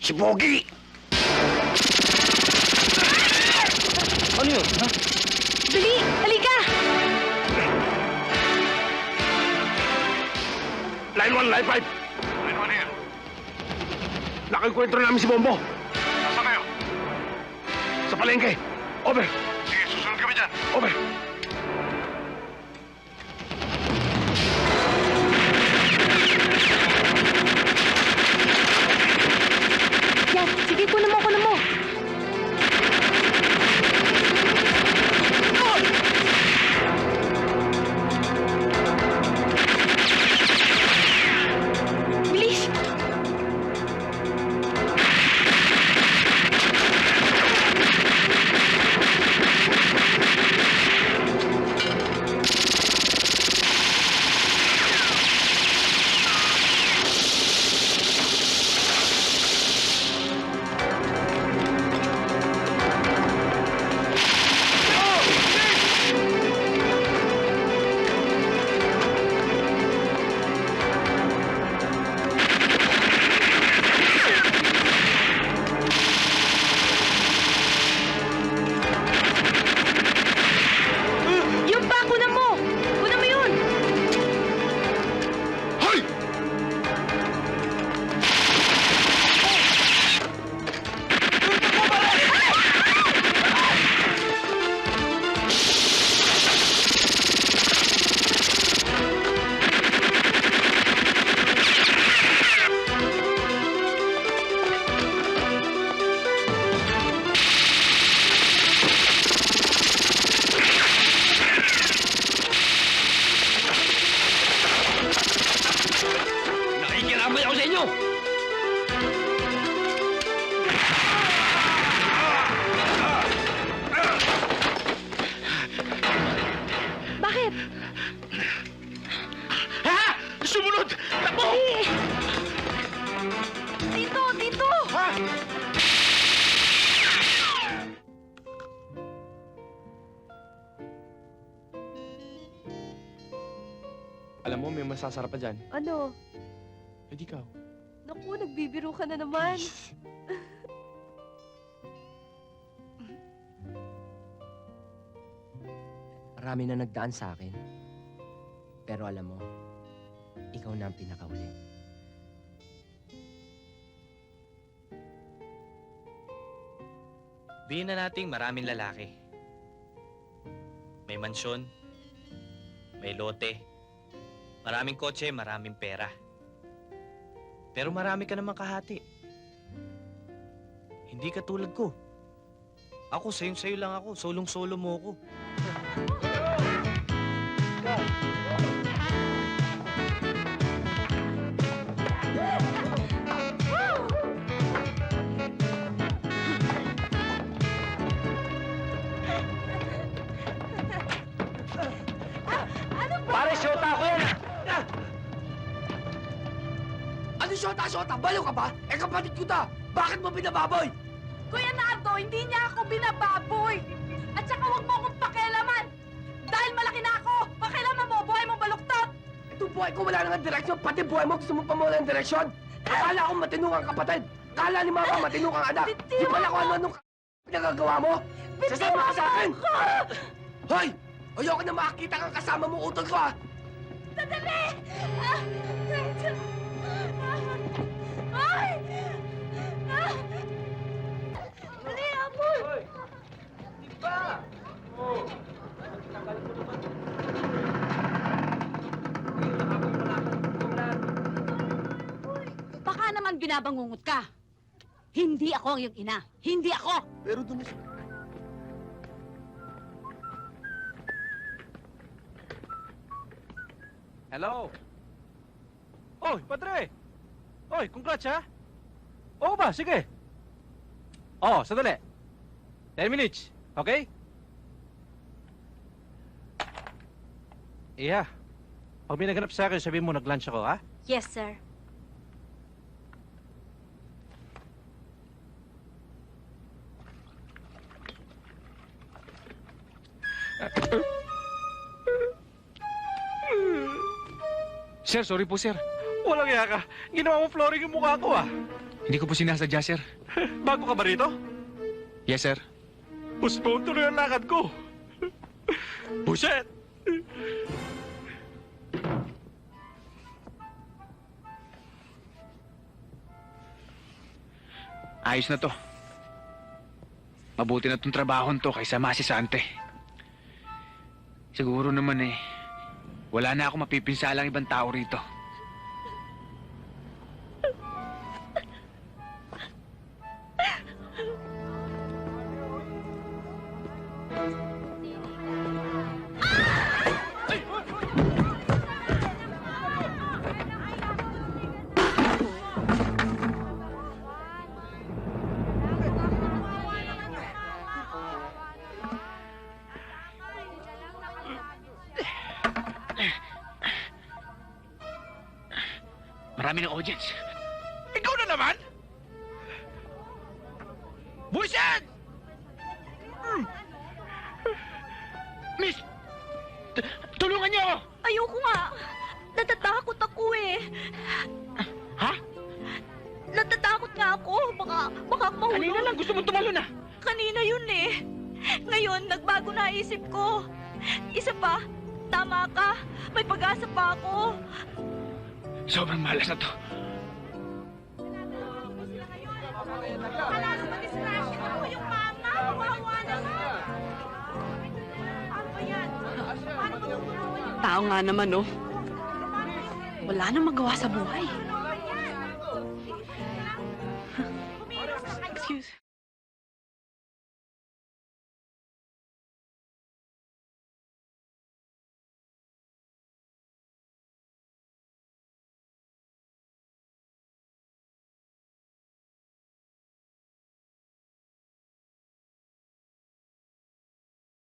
Si Pogi! Ano yun, ha? Dali! Halika! Line 1, Line 5! Line 1 here. Nakikwentro namin si Bombo. Nasaan kayo? Sa palengke. Over. Sige, susunod kami dyan. Over. Yan! Sige, kunan mo, kunan mo! Bilis! Yung pa! Kunan mo! Kunan mo yun! Hoy! Nakikiramay ako sa inyo! Bakit? Ha? Sumunod! Takbo! Dito! Dito! Ha? Alam mo, may masasarap pa dyan. Ano? Eh, di ikaw. Naku, nagbibiro ka na naman. Marami na nagdaan sa akin. Pero alam mo, ikaw na ang pinakauli. Bihin na nating maraming lalaki. May mansyon, may lote, maraming kotse, maraming pera. Pero marami ka namang kahati. Hindi ka tulad ko. Ako, sayo lang ako. Solong-solo mo ako. Pare, syota ako yan! Ano syota-syota? Baliw ka ba? Eh kapatid ko ta! Bakit mo binababoy? Kuya Nardo, hindi niya ako binababoy. At saka huwag mo akong pakialaman. Dahil malaki na ako, pakialaman mo, buhay mo baluktot. Ito buhay ko wala nang direksyon, pati buhay mo gusto mo pa mawala ng direksyon. Akala ko matino kang kapatid. Kala ni mama matino kang anak. Di pala kung ano-anong pinagagawa mo. Sasama ka sa akin! Hoy! Ayoko na makakita kang kasama mo utol ko, ha? Sandali! Ay! Dali, Apol! Baka naman binabangungot ka. Hindi ako ang iyong ina. Hindi ako! Pero dun Hello? Oy, padre! Oy, congrats, ha? Oo ba? Sige. Oh, sandali. 10 minutes, okay? Iya. Pag may naganap sa akin, sabihin mo nag-lunch ako, ha? Yes, sir. Sir, sorry po, sir. Walang iya ka. Ginawa mo flooring yung mukha ko, ah. Hindi ko po sinasadya, sir. Bago ka ba rito? Yes, sir. Postpone tuloy ang lakad ko. Buset! Ayos na to. Mabuti na tong trabahon to kaysa masisante. Siguro naman wala na ako mapipinsalang ibang tao rito. Marami ng audience. Ikaw na naman? Buisit! Miss! Tulungan niyo ako! Ayoko nga. Natatakot ako eh. Ha? Natatakot nga ako. Baka mahulog. Kanina lang gusto mo tumalon na. Kanina yun eh. Ngayon, nagbago na isip ko. Isa pa, tama ka. May pag-asa pa ako. Sobrang malas na to. Tao nga naman, oh. Wala nang magawa sa buhay.